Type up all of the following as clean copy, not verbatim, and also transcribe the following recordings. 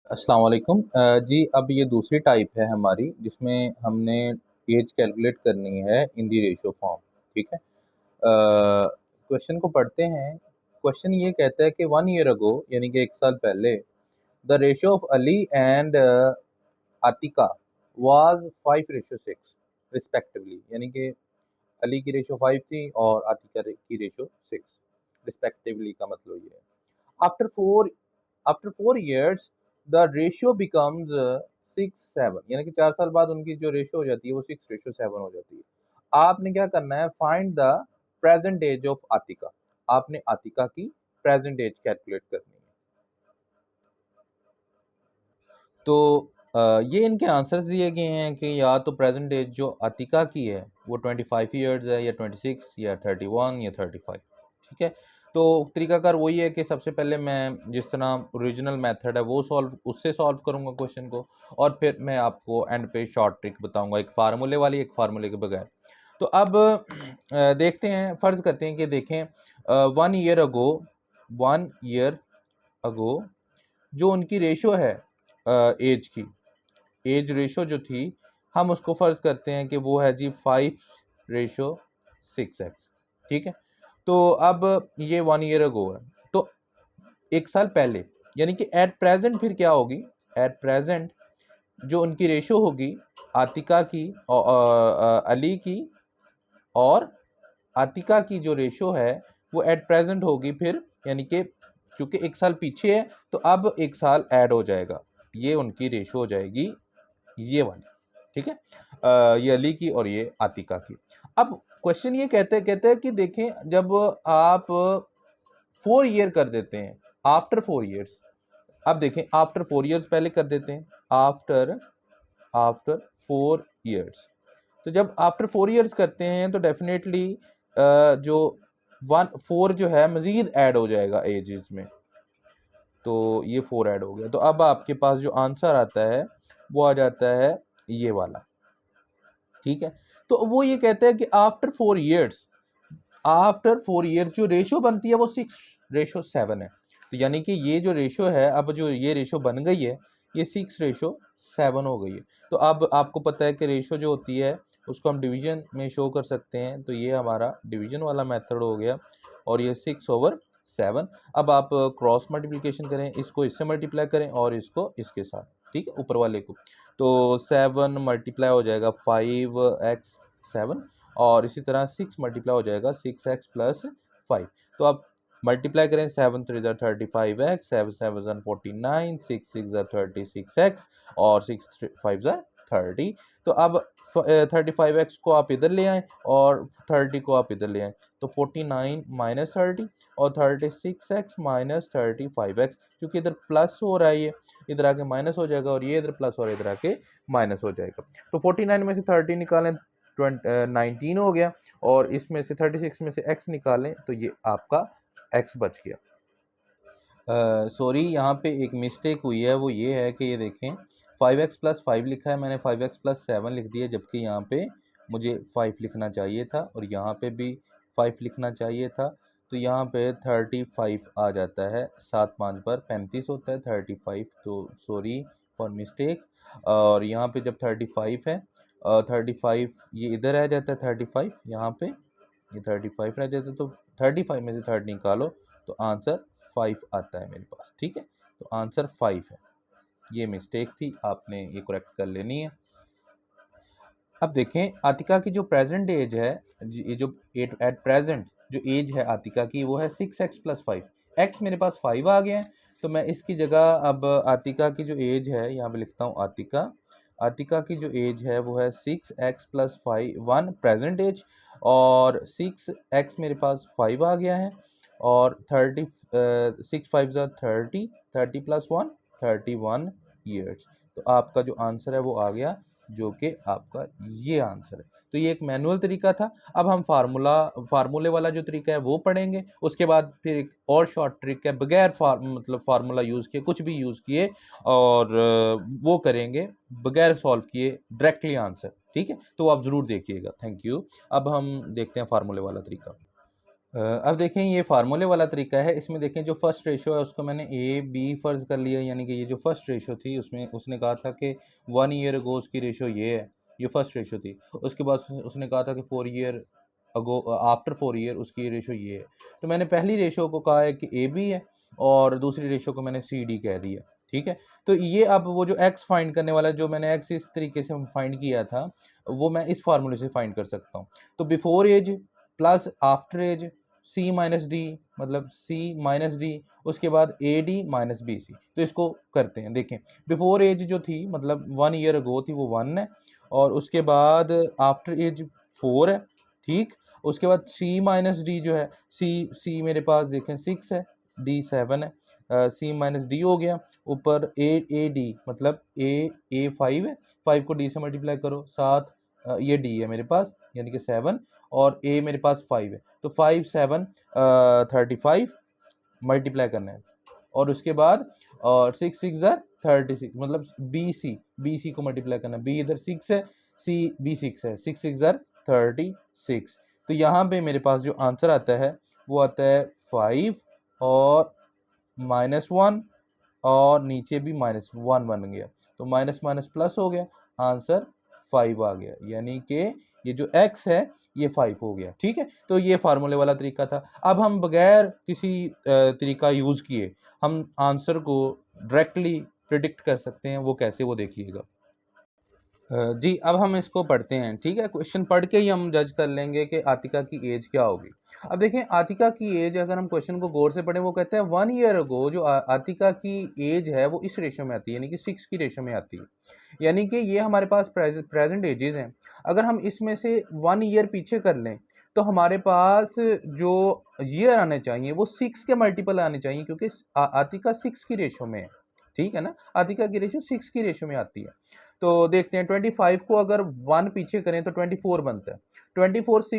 अस्सलाम वालेकुम। जी, अब ये दूसरी टाइप है हमारी जिसमें हमने एज कैलकुलेट करनी है इन द रेशियो फॉर्म, ठीक है? क्वेश्चन को पढ़ते हैं। क्वेश्चन ये कहता है कि 1 ईयर अगो यानी कि 1 साल पहले the ratio of Ali and Atika was 5:6 respectively, यानी कि अली की रेशियो 5 थी और आतिका की रेशियो 6 रिस्पेक्टिवली का मतलब ये है। After 4 after 4 years the ratio becomes 6:7, यानी कि 4 साल बाद उनकी जो रेशियो हो जाती है वो 6:7 हो जाती है। आपने क्या करना है, find the present age of Atika. आपने आतिका की प्रेजेंट एज कैलकुलेट करनी है। तो ये इनके आंसर्स दिए गए हैं कि या तो प्रेजेंट एज जो आतिका की है वो 25 ईयर्स है, या 26, या 31, या 35, ठीक है। तो तरीकाकार वही है कि सबसे पहले मैं जिस तरह ओरिजिनल मेथड है वो उससे सॉल्व करूंगा क्वेश्चन को, और फिर मैं आपको एंड पे शॉर्ट ट्रिक बताऊंगा, एक फार्मूले वाली, एक फार्मूले के बगैर। तो अब देखते हैं, फ़र्ज़ करते हैं कि देखें 1 ईयर अगो 1 ईयर अगो जो उनकी रेशो है एज की, एज रेशो जो थी, हम उसको फ़र्ज़ करते हैं कि वो है जी 5:6x, ठीक है। तो अब ये 1 ईयर अगो है, तो 1 साल पहले, यानी कि एट प्रेजेंट फिर क्या होगी, एट प्रेजेंट जो उनकी रेशो होगी आतिका की और अली की, और आतिका की जो रेशो है वो एट प्रेजेंट होगी फिर, यानी कि क्योंकि 1 साल पीछे है तो अब 1 साल ऐड हो जाएगा, ये उनकी रेशो हो जाएगी ये वाली, ठीक है। ये अली की और ये आतिका की। अब क्वेश्चन ये कहते हैं कि देखें, जब आप 4 ईयर कर देते हैं, आफ्टर 4 ईयर्स, अब देखें आफ्टर 4 ईयर्स पहले कर देते हैं, आफ्टर आफ्टर 4 ईयर्स। तो जब आफ्टर 4 ईयर्स करते हैं तो डेफिनेटली जो 4 जो है मजीद ऐड हो जाएगा एजेस में, तो ये 4 ऐड हो गया। तो अब आपके पास जो आंसर आता है वो आ जाता है ये वाला, ठीक है। तो वो ये कहता है कि आफ्टर 4 ईयर्स जो रेशो बनती है वो 6:7 है। तो यानी कि ये जो रेशो है, अब जो ये रेशो बन गई है ये 6:7 हो गई है। तो अब आपको पता है कि रेशो जो होती है उसको हम डिवीजन में शो कर सकते हैं, तो ये हमारा डिवीजन वाला मेथड हो गया, और ये 6/7। अब आप क्रॉस मल्टीप्लिकेशन करें, इसको इससे मल्टीप्लाई करें और इसको इसके साथ, ठीक है, ऊपर वाले को। तो 7 मल्टीप्लाई हो जाएगा 5x7, और इसी तरह 6 मल्टीप्लाई हो जाएगा 6x प्लस 5। तो आप मल्टीप्लाई करें, 7 3 35x, 7 7 49, 6 6 36x, और 6 5 30। तो अब 35x को आप इधर ले आएँ और 30 को आप इधर ले आएँ, तो 49 माइनस 30 और 36x माइनस 35x, क्योंकि इधर प्लस हो रहा है, ये इधर आके माइनस हो जाएगा, और ये इधर प्लस और इधर आके माइनस हो जाएगा। तो 49 में से 30 निकालें, 19 हो गया, और इसमें से 36 में से x निकालें तो ये आपका x बच गया। सॉरी, यहाँ पे एक मिस्टेक हुई है, वो ये है कि ये देखें 5x प्लस 5 लिखा है, मैंने 5x प्लस 7 लिख दिया, जबकि यहाँ पे मुझे 5 लिखना चाहिए था, और यहाँ पे भी 5 लिखना चाहिए था। तो यहाँ पे 35 आ जाता है, 7 5 पर 35 होता है 35, तो सॉरी फॉर मिस्टेक। और यहाँ पे जब 35 है, 35 ये इधर आ जाता है, 35 यहाँ पे ये 35 रह जाता है, तो 35 में से 30 निकालो तो आंसर 5 आता है मेरे पास, ठीक है। तो आंसर 5 है, ये मिस्टेक थी, आपने ये करेक्ट कर लेनी है। अब देखें आतिका की जो प्रेजेंट एज है, ये जो एट प्रेजेंट जो एज है आतिका की वो है 6x प्लस 5। एक्स मेरे पास 5 आ गया है, तो मैं इसकी जगह अब आतिका की जो एज है यहाँ पे लिखता हूँ आतिका। आतिका की जो एज है वो है 6x प्लस 1 प्रेजेंट एज, और 6x मेरे पास 5 आ गया है, और 6 5 30, 30 प्लस 1 31 ईयर्स। तो आपका जो आंसर है वो आ गया, जो कि आपका ये आंसर है। तो ये एक मैनुअल तरीका था। अब हम फार्मूले वाला जो तरीका है वो पढ़ेंगे, उसके बाद फिर एक और शॉर्ट ट्रिक है बगैर मतलब फार्मूला यूज़ किए, कुछ भी यूज़ किए, और वो करेंगे बगैर सॉल्व किए डायरेक्टली आंसर, ठीक है। तो आप ज़रूर देखिएगा। Thank you. अब हम देखते हैं फार्मूले वाला तरीका। अब देखें ये फार्मूले वाला तरीका है। इसमें देखें जो फर्स्ट रेशो है उसको मैंने ए बी फ़र्ज़ कर लिया, यानी कि ये जो फर्स्ट रेशो थी उसमें उसने कहा था कि 1 ईयर अगो उसकी रेशो ये है, ये फर्स्ट रेशो थी। उसके बाद उसने कहा था कि 4 ईयर अगो आफ्टर 4 ईयर उसकी रेशो ये है। तो मैंने पहली रेशो को कहा है कि ए बी है और दूसरी रेशो को मैंने सी डी कह दिया, ठीक है। तो ये अब वो जो एक्स फाइंड करने वाला, जो मैंने एक्स इस तरीके से फाइंड किया था, वो मैं इस फार्मूले से फाइंड कर सकता हूँ। तो before edge plus after edge C minus D, मतलब सी माइनस डी, उसके बाद A D minus B C. तो इसको करते हैं। देखें बिफोर एज जो थी मतलब 1 ईयर अगो थी वो 1 है, और उसके बाद आफ्टर एज 4 है, ठीक। उसके बाद सी माइनस डी जो है, सी मेरे पास देखें 6 है, डी 7 है, सी माइनस डी हो गया। ऊपर ए डी मतलब ए 5 है, 5 को डी से मल्टीप्लाई करो, 7 ये डी है मेरे पास यानी कि 7, और ए मेरे पास 5 है। तो 5 7 35 मल्टीप्लाई करना है, और उसके बाद और 6 6 ज़र 36 मतलब बी सी को मल्टीप्लाई करना है। बी इधर 6 है, सी बी 6 है, 6 6 ज़र 36। तो यहाँ पे मेरे पास जो आंसर आता है वो आता है 5 और -1, और नीचे भी -1 बन गया, तो माइनस माइनस प्लस हो गया, आंसर 5 आ गया, यानी कि ये जो x है ये 5 हो गया, ठीक है। तो ये फार्मूले वाला तरीका था। अब हम बगैर किसी तरीका यूज़ किए हम आंसर को डायरेक्टली प्रिडिक्ट कर सकते हैं। वो कैसे, वो देखिएगा। जी, अब हम इसको पढ़ते हैं, ठीक है। क्वेश्चन पढ़ के ही हम जज कर लेंगे कि आतिका की एज क्या होगी। अब देखें आतिका की एज, अगर हम क्वेश्चन को गौर से पढ़ें, वो कहते हैं 1 ईयर अगो जो आतिका की एज है वो इस रेशो में आती है, यानी कि 6 की रेशो में आती है। यानी कि ये हमारे पास प्रेजेंट एजेस हैं। अगर हम इसमें से 1 ईयर पीछे कर लें तो हमारे पास जो ईयर आने चाहिए वो 6 के मल्टीपल आने चाहिए, क्योंकि आतिका 6 की रेशो में है, ठीक है ना। आतिका की रेशो 6 की रेशो में आती है। तो देखते हैं 25 को अगर 1 पीछे करें तो 24 बनता है। 24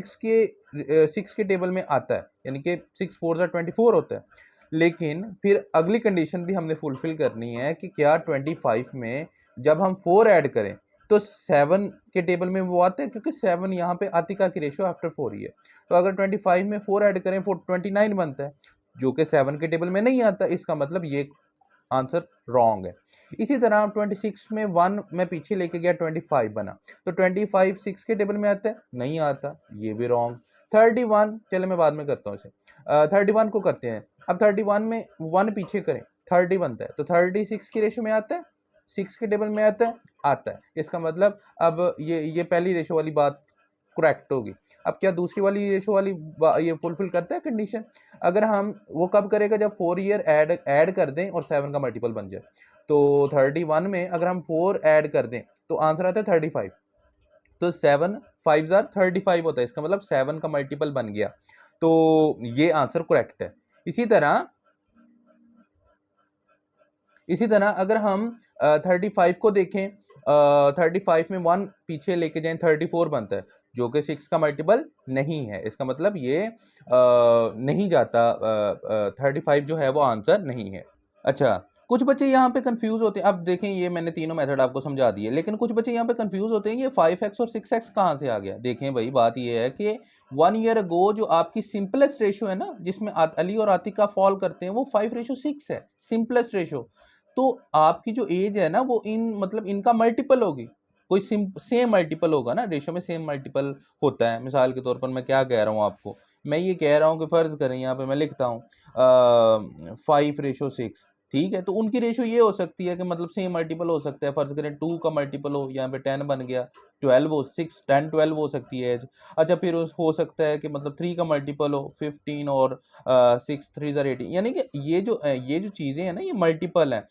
6 के टेबल में आता है, यानी कि 6 4 ज़ा 24 होता है। लेकिन फिर अगली कंडीशन भी हमने फुलफिल करनी है कि क्या 25 में जब हम 4 ऐड करें तो 7 के टेबल में वो आता है, क्योंकि 7 यहाँ पे आतिका की रेशो आफ्टर 4 ही है। तो अगर 25 में 4 ऐड करें 29 बनता है, जो कि 7 के टेबल में नहीं आता। इसका मतलब ये आंसर रॉन्ग है। इसी तरह 26 में 1 मैं पीछे लेके गया, 25 बना, तो 25 6 के टेबल में आता है, नहीं आता, ये भी रॉन्ग। 31, चलो मैं बाद में करता हूँ इसे। 31 को करते हैं। अब 31 में 1 पीछे करें 30 बनता है, तो 36 की रेशो में आता है, 6 के टेबल में आता है। इसका मतलब अब ये पहली रेशो वाली बात करेक्ट होगी। अब क्या दूसरी वाली रेशो वाली ये फुलफिल करता है कंडीशन? अगर हम वो कब करेगा, जब 4 ईयर ऐड कर दें और 7 का मल्टीपल बन जाए। तो 31 में अगर हम 4 ऐड कर दें तो आंसर आता है 35। तो 7 5 ज़ार 35 होता है, इसका मतलब 7 का मल्टीपल बन गया। तो ये आंसर करेक्ट है। इसी तरह अगर हम 35 को देखें, 35 में 1 पीछे लेके जाएं 34 बनता है, जो कि 6 का मल्टीपल नहीं है। इसका मतलब ये नहीं जाता, 35 जो है वो आंसर नहीं है। अच्छा, कुछ बच्चे यहाँ पे कंफ्यूज होते हैं। अब देखें ये मैंने तीनों मेथड आपको समझा दिए, लेकिन कुछ बच्चे यहाँ पे कंफ्यूज होते हैं ये 5x और 6x कहाँ से आ गया। देखें भाई बात ये है कि 1 ईयर अगो जो आपकी सिंपलेस्ट रेशो है ना, जिसमें अली और आतिका फॉल करते हैं, वो 5:6 है, सिंपलेस्ट रेशो। तो आपकी जो एज है ना वो इन मतलब इनका मल्टीपल होगी, कोई सेम मल्टीपल होगा ना, रेशो में सेम मल्टीपल होता है। मिसाल के तौर पर मैं क्या कह रहा हूँ आपको, मैं ये कह रहा हूँ कि फ़र्ज़ करें यहाँ पे मैं लिखता हूँ 5:6, ठीक है। तो उनकी रेशो ये हो सकती है कि मतलब सेम मल्टीपल हो सकता है। फ़र्ज़ करें 2 का मल्टीपल हो, यहाँ पे 10 बन गया, 12 हो 6 10 12 हो सकती है एज। अच्छा, फिर हो सकता है कि मतलब 3 का मल्टीपल हो 15, और 6 3 ज़ार 18, यानी कि ये जो चीज़ें हैं ना ये मल्टीपल हैं।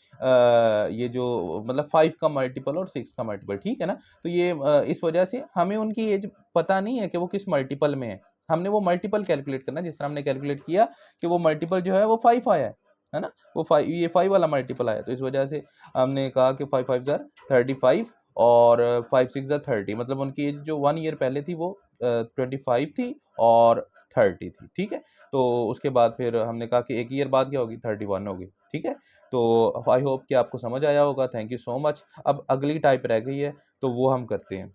ये जो मतलब 5 का मल्टीपल और 6 का मल्टीपल, ठीक है ना। तो ये इस वजह से हमें उनकी एज पता नहीं है कि वो किस मल्टीपल में है। हमने वो मल्टीपल कैलकुलेट करना है, जिस तरह हमने कैलकुलेट किया कि वो मल्टीपल जो है वो 5 आया है ना, वो 5, ये 5 वाला मल्टीपल आया। तो इस वजह से हमने कहा कि 5 5 ज़ार 35 और 5 6 ज़ार 30, मतलब उनकी एज जो 1 ईयर पहले थी वो 25 थी और 30 थी, ठीक है। तो उसके बाद फिर हमने कहा कि 1 ईयर बाद क्या होगी, 31 होगी, ठीक है। तो आई होप कि आपको समझ आया होगा। Thank you so much. अब अगली टाइप रह गई है तो वो हम करते हैं।